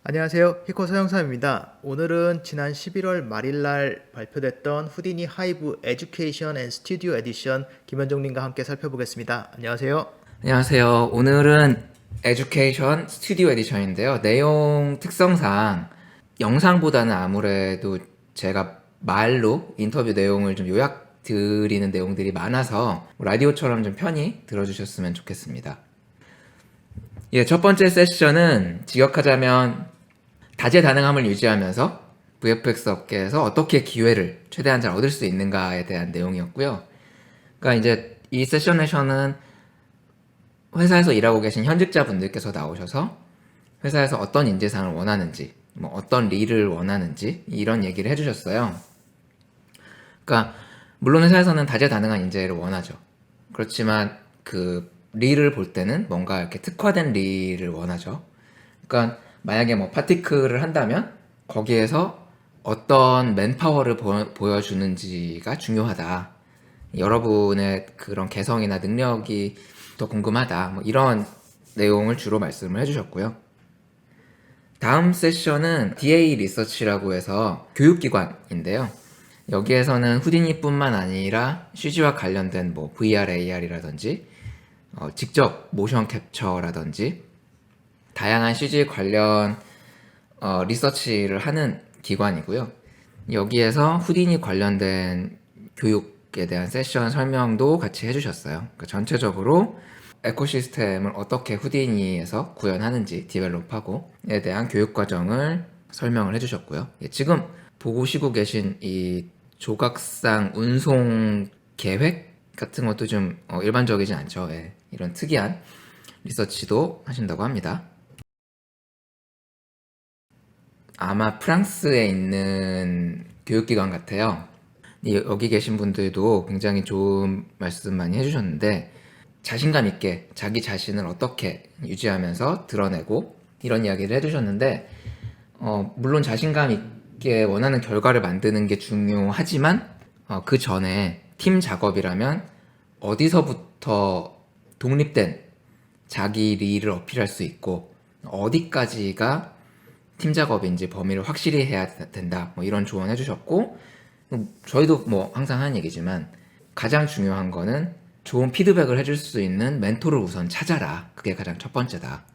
안녕하세요. 히코 서영삼입니다. 오늘은 지난 11월 말일날 발표됐던 후디니 하이브 에듀케이션 앤 스튜디오 에디션 김현종님과 함께 살펴보겠습니다. 안녕하세요. 안녕하세요. 오늘은 에듀케이션 스튜디오 에디션인데요. 내용 특성상 영상보다는 아무래도 제가 말로 인터뷰 내용을 좀 요약 드리는 내용들이 많아서 라디오처럼 좀 편히 들어주셨으면 좋겠습니다. 예, 첫 번째 세션은 직역하자면 다재다능함을 유지하면서 VFX 업계에서 어떻게 기회를 최대한 잘 얻을 수 있는가에 대한 내용이었고요. 그러니까 이제 이 세션에서는 회사에서 일하고 계신 현직자분들께서 나오셔서 회사에서 어떤 인재상을 원하는지, 뭐 어떤 릴을 원하는지 이런 얘기를 해주셨어요. 그러니까 물론 회사에서는 다재다능한 인재를 원하죠. 그렇지만 그 릴을 볼 때는 뭔가 이렇게 특화된 릴을 원하죠. 그러니까 만약에 뭐 파티클을 한다면 거기에서 어떤 맨파워를 보여주는지가 중요하다. 여러분의 그런 개성이나 능력이 더 궁금하다. 뭐 이런 내용을 주로 말씀을 해주셨고요. 다음 세션은 DA 리서치라고 해서 교육기관인데요. 여기에서는 후디니뿐만 아니라 CG와 관련된 뭐 VR, AR이라든지 직접 모션 캡처라든지 다양한 CG 관련 리서치를 하는 기관이고요. 여기에서 후디니 관련된 교육에 대한 세션 설명도 같이 해주셨어요. 그러니까 전체적으로 에코시스템을 어떻게 후디니에서 구현하는지 디벨롭하고에 대한 교육 과정을 설명을 해주셨고요. 예, 지금 보시고 계신 이 조각상 운송 계획 같은 것도 좀 일반적이진 않죠. 예, 이런 특이한 리서치도 하신다고 합니다. 아마 프랑스에 있는 교육기관 같아요. 여기 계신 분들도 굉장히 좋은 말씀 많이 해주셨는데 자신감 있게 자기 자신을 어떻게 유지하면서 드러내고 이런 이야기를 해주셨는데 물론 자신감 있게 원하는 결과를 만드는 게 중요하지만 그 전에 팀 작업이라면 어디서부터 독립된 자기 리를 어필할 수 있고 어디까지가 팀 작업인지 범위를 확실히 해야 된다. 뭐 이런 조언 해주셨고 저희도 뭐 항상 하는 얘기지만 가장 중요한 거는 좋은 피드백을 해줄 수 있는 멘토를 우선 찾아라. 그게 가장 첫 번째다.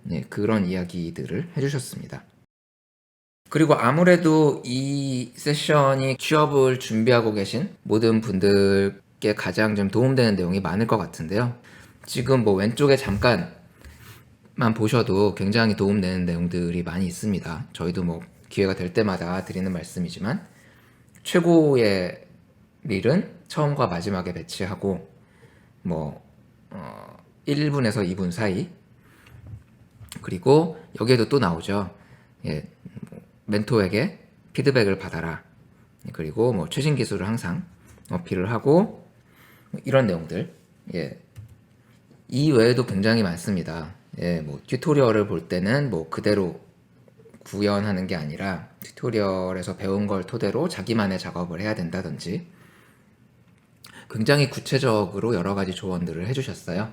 네, 그런 이야기들을 해주셨습니다. 그리고 아무래도 이 세션이 취업을 준비하고 계신 모든 분들께 가장 좀 도움되는 내용이 많을 것 같은데요. 지금 뭐 왼쪽에 잠깐만 보셔도 굉장히 도움되는 내용들이 많이 있습니다. 저희도 뭐 기회가 될 때마다 드리는 말씀이지만 최고의 릴은 처음과 마지막에 배치하고 뭐 1분에서 2분 사이 그리고 여기에도 또 나오죠. 예, 멘토에게 피드백을 받아라. 그리고 뭐 최신 기술을 항상 어필을 하고 이런 내용들. 예. 이 외에도 굉장히 많습니다. 예, 뭐 튜토리얼을 볼 때는 뭐 그대로 구현하는 게 아니라 튜토리얼에서 배운 걸 토대로 자기만의 작업을 해야 된다든지 굉장히 구체적으로 여러 가지 조언들을 해주셨어요.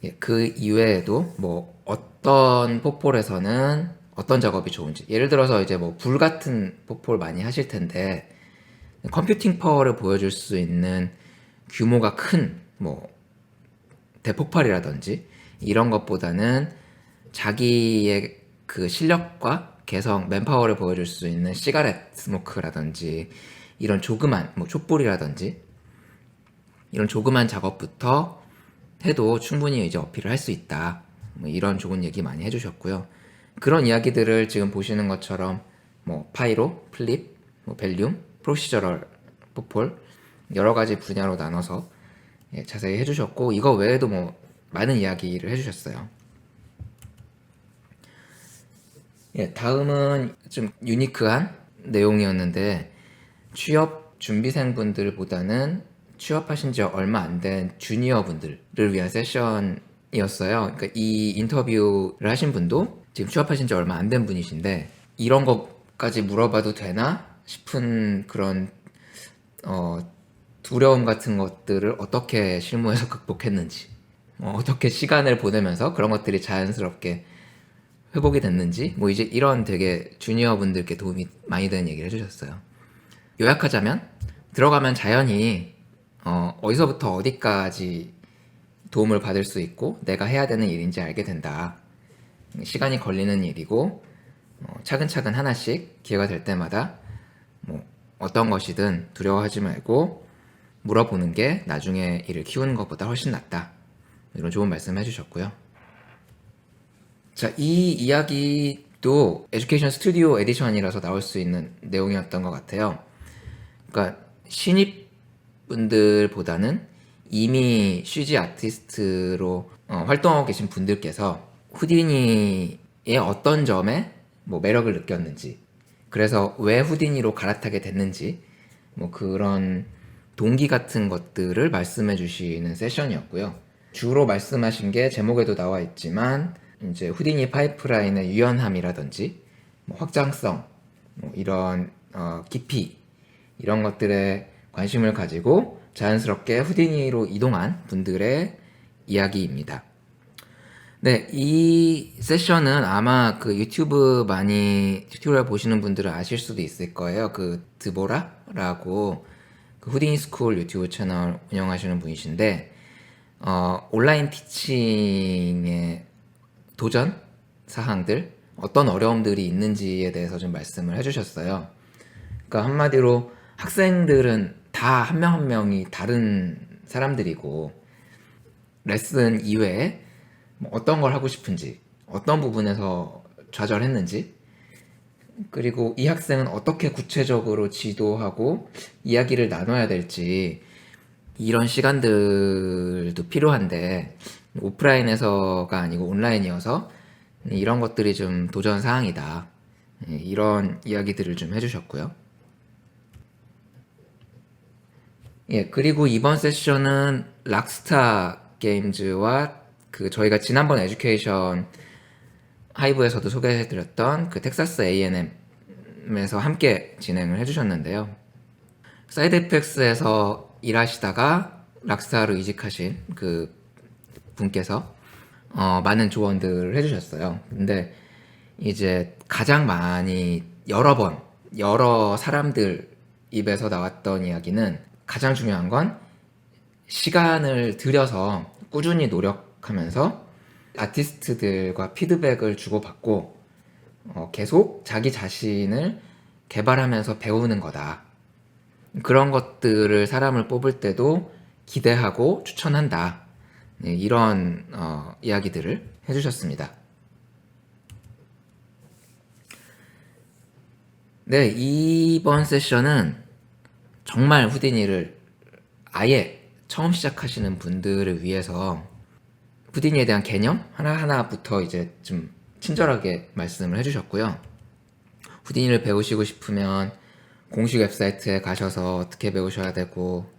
예, 그 이외에도 뭐 어떤 포폴에서는 어떤 작업이 좋은지 예를 들어서 이제 뭐 불 같은 포폴 많이 하실 텐데 컴퓨팅 파워를 보여줄 수 있는 규모가 큰 뭐 대폭발이라든지 이런 것보다는 자기의 그 실력과 개성, 맨파워를 보여줄 수 있는 시가렛 스모크라든지 이런 조그만 뭐 촛불이라든지 이런 조그만 작업부터 해도 충분히 이제 어필을 할 수 있다. 뭐 이런 좋은 얘기 많이 해주셨고요. 그런 이야기들을 지금 보시는 것처럼 뭐 파이로, 플립, 뭐 벨륨, 프로시저럴, 포폴 여러 가지 분야로 나눠서 예, 자세히 해주셨고 이거 외에도 뭐 많은 이야기를 해주셨어요. 예, 다음은 좀 유니크한 내용이었는데 취업 준비생분들보다는 취업하신 지 얼마 안 된 주니어 분들을 위한 세션이었어요. 그러니까 이 인터뷰를 하신 분도 지금 취업하신 지 얼마 안 된 분이신데 이런 것까지 물어봐도 되나 싶은 그런 두려움 같은 것들을 어떻게 실무에서 극복했는지 어떻게 시간을 보내면서 그런 것들이 자연스럽게 회복이 됐는지 뭐 이제 이런 되게 주니어 분들께 도움이 많이 되는 얘기를 해주셨어요. 요약하자면 들어가면 자연히 어디서부터 어디까지 도움을 받을 수 있고 내가 해야 되는 일인지 알게 된다. 시간이 걸리는 일이고 차근차근 하나씩 기회가 될 때마다 뭐 어떤 것이든 두려워하지 말고 물어보는 게 나중에 일을 키우는 것보다 훨씬 낫다. 이런 좋은 말씀 해주셨고요. 자, 이 이야기도 에듀케이션 스튜디오 에디션이라서 나올 수 있는 내용이었던 것 같아요. 그러니까 신입분들보다는 이미 CG 아티스트로 활동하고 계신 분들께서 후디니의 어떤 점에 뭐 매력을 느꼈는지, 그래서 왜 후디니로 갈아타게 됐는지, 뭐 그런 동기 같은 것들을 말씀해 주시는 세션이었고요. 주로 말씀하신 게 제목에도 나와 있지만 이제 후디니 파이프라인의 유연함이라든지 뭐 확장성, 뭐 이런 깊이 이런 것들에 관심을 가지고 자연스럽게 후디니로 이동한 분들의 이야기입니다. 네, 이 세션은 아마 그 유튜브 많이 튜토리얼 보시는 분들은 아실 수도 있을 거예요. 그 드보라라고 그 후디니 스쿨 유튜브 채널 운영하시는 분이신데 온라인 티칭의 도전 사항들, 어떤 어려움들이 있는지에 대해서 좀 말씀을 해주셨어요. 그러니까 한마디로 학생들은 다 한 명 한 명이 다른 사람들이고 레슨 이외에 뭐 어떤 걸 하고 싶은지, 어떤 부분에서 좌절했는지, 그리고 이 학생은 어떻게 구체적으로 지도하고 이야기를 나눠야 될지, 이런 시간들도 필요한데 오프라인에서가 아니고 온라인이어서 이런 것들이 좀 도전 사항이다. 이런 이야기들을 좀 해주셨고요. 예, 그리고 이번 세션은 락스타 게임즈와 그 저희가 지난번 에듀케이션 하이브에서도 소개해드렸던 그 텍사스 A&M에서 함께 진행을 해주셨는데요. 사이드 에펙스에서 일하시다가 락스타로 이직하신 그 분께서 많은 조언들을 해주셨어요. 근데 이제 가장 많이 여러 사람들 입에서 나왔던 이야기는 가장 중요한 건 시간을 들여서 꾸준히 노력하면서 아티스트들과 피드백을 주고받고 계속 자기 자신을 개발하면서 배우는 거다. 그런 것들을 사람을 뽑을 때도 기대하고 추천한다. 네, 이런 이야기들을 해주셨습니다. 네, 이번 세션은 정말 후디니를 아예 처음 시작하시는 분들을 위해서 후디니에 대한 개념 하나하나부터 이제 좀 친절하게 말씀을 해주셨고요. 후디니를 배우시고 싶으면 공식 웹사이트에 가셔서 어떻게 배우셔야 되고,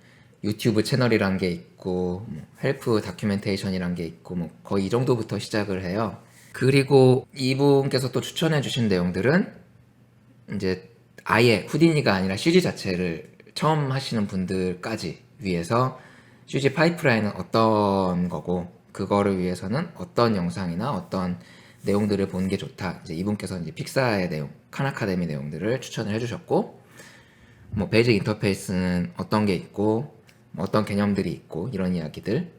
유튜브 채널이란 게 있고, 헬프 다큐멘테이션이란 게 있고, 뭐 거의 이 정도부터 시작을 해요. 그리고 이분께서 또 추천해 주신 내용들은 이제 아예 후디니가 아니라 CG 자체를 처음 하시는 분들까지 위해서 CG 파이프라인은 어떤 거고, 그거를 위해서는 어떤 영상이나 어떤 내용들을 보는 게 좋다. 이제 이분께서 이제 픽사의 내용, 칸 아카데미 내용들을 추천을 해주셨고, 뭐 베이직 인터페이스는 어떤 게 있고, 뭐 어떤 개념들이 있고, 이런 이야기들.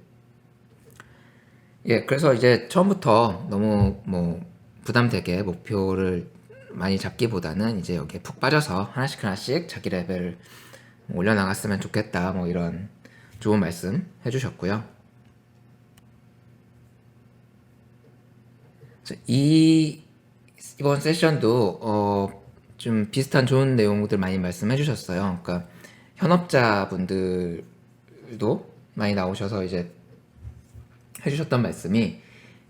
예, 그래서 이제 처음부터 너무 뭐 부담되게 목표를 많이 잡기보다는 이제 여기에 푹 빠져서 하나씩 자기 레벨을 올려나갔으면 좋겠다. 뭐 이런 좋은 말씀 해주셨고요. 이번 세션도 좀 비슷한 좋은 내용들 많이 말씀해 주셨어요. 그러니까 현업자분들도 많이 나오셔서 이제 해주셨던 말씀이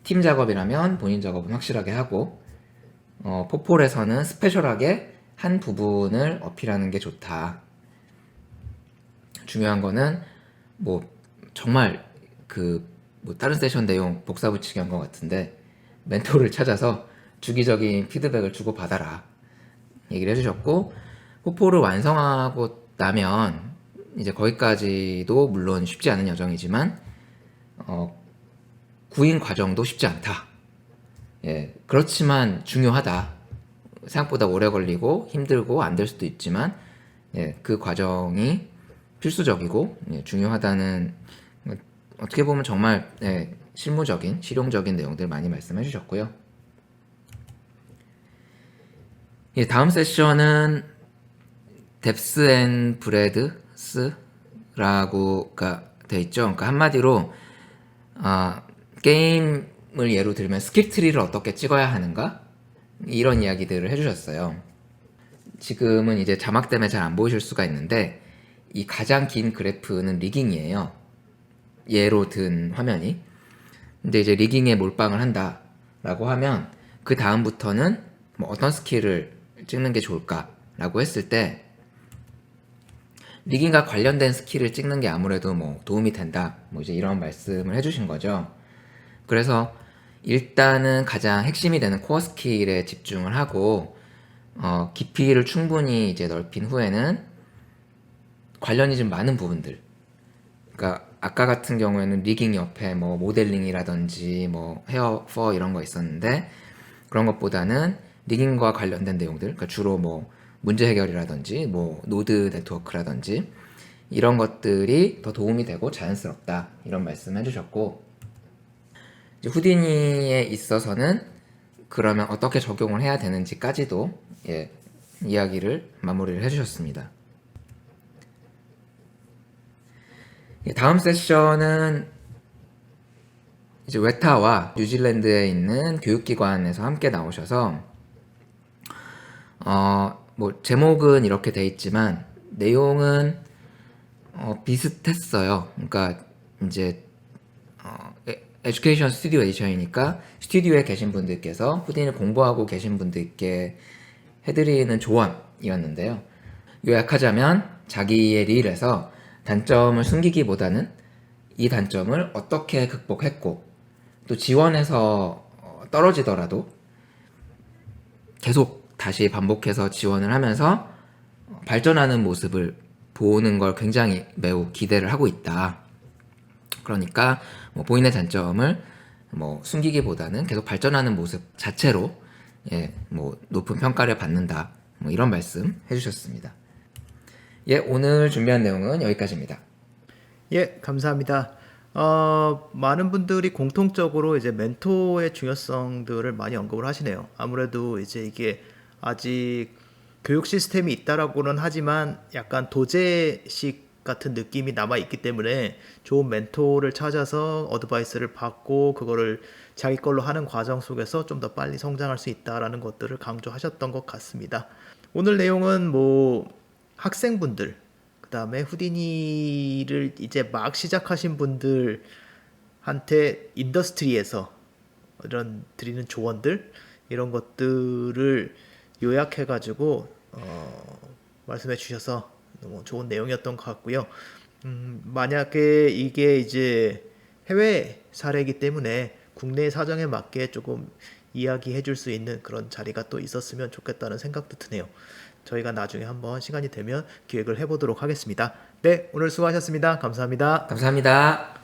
팀 작업이라면 본인 작업은 확실하게 하고 포폴에서는 스페셜하게 한 부분을 어필하는 게 좋다. 중요한 거는 뭐 정말 뭐 다른 세션 내용 복사 붙이기 한 것 같은데 멘토를 찾아서 주기적인 피드백을 주고 받아라 얘기를 해주셨고, 포폴을 완성하고 나면 이제 거기까지도 물론 쉽지 않은 여정이지만 구인 과정도 쉽지 않다. 예, 그렇지만 중요하다. 생각보다 오래 걸리고 힘들고 안 될 수도 있지만 예, 그 과정이 필수적이고 예, 중요하다는 어떻게 보면 정말 예, 실무적인 실용적인 내용들 많이 말씀해 주셨고요. 예, 다음 세션은 뎁스 앤 브레드스라고가 돼 있죠. 그러니까 한마디로 게임을 예로 들면 스킬 트리를 어떻게 찍어야 하는가 이런 이야기들을 해주셨어요. 지금은 이제 자막 때문에 잘 안 보이실 수가 있는데 이 가장 긴 그래프는 리깅이에요. 예로 든 화면이. 근데 이제 리깅에 몰빵을 한다라고 하면 그 다음부터는 뭐 어떤 스킬을 찍는 게 좋을까라고 했을 때 리깅과 관련된 스킬을 찍는 게 아무래도 뭐 도움이 된다. 뭐 이제 이런 말씀을 해주신 거죠. 그래서 일단은 가장 핵심이 되는 코어 스킬에 집중을 하고 깊이를 충분히 이제 넓힌 후에는 관련이 좀 많은 부분들. 그러니까 아까 같은 경우에는 리깅 옆에 뭐 모델링이라든지 뭐 헤어 퍼 이런 거 있었는데 그런 것보다는 리깅과 관련된 내용들, 그러니까 주로 뭐 문제 해결이라든지 뭐 노드 네트워크라든지 이런 것들이 더 도움이 되고 자연스럽다 이런 말씀 해주셨고 이제 후디니에 있어서는 그러면 어떻게 적용을 해야 되는지까지도 예, 이야기를 마무리를 해주셨습니다. 예, 다음 세션은 이제 웨타와 뉴질랜드에 있는 교육기관에서 함께 나오셔서 뭐 제목은 이렇게 돼 있지만 내용은 비슷했어요. 그러니까 이제 에듀케이션 스튜디오 에디션이니까 스튜디오에 계신 분들께서 후딘을 공부하고 계신 분들께 해드리는 조언이었는데요. 요약하자면 자기의 릴에서 단점을 숨기기보다는 이 단점을 어떻게 극복했고 또 지원해서 떨어지더라도 계속 다시 반복해서 지원을 하면서 발전하는 모습을 보는 걸 굉장히 매우 기대를 하고 있다. 그러니까 뭐 본인의 단점을 뭐 숨기기보다는 계속 발전하는 모습 자체로 예, 뭐 높은 평가를 받는다. 뭐 이런 말씀 해주셨습니다. 예, 오늘 준비한 내용은 여기까지입니다. 예, 감사합니다. 많은 분들이 공통적으로 이제 멘토의 중요성들을 많이 언급을 하시네요. 아무래도 이제 이게 아직 교육 시스템이 있다라고는 하지만 약간 도제식 같은 느낌이 남아 있기 때문에 좋은 멘토를 찾아서 어드바이스를 받고 그거를 자기 걸로 하는 과정 속에서 좀 더 빨리 성장할 수 있다라는 것들을 강조하셨던 것 같습니다. 오늘 내용은 뭐 학생분들, 그 다음에 후디니를 이제 막 시작하신 분들한테 인더스트리에서 이런 드리는 조언들 이런 것들을 요약해가지고 말씀해 주셔서 너무 좋은 내용이었던 것 같고요. 만약에 이게 이제 해외 사례이기 때문에 국내 사정에 맞게 조금 이야기해 줄 수 있는 그런 자리가 또 있었으면 좋겠다는 생각도 드네요. 저희가 나중에 한번 시간이 되면 기획을 해보도록 하겠습니다. 네, 오늘 수고하셨습니다. 감사합니다. 감사합니다.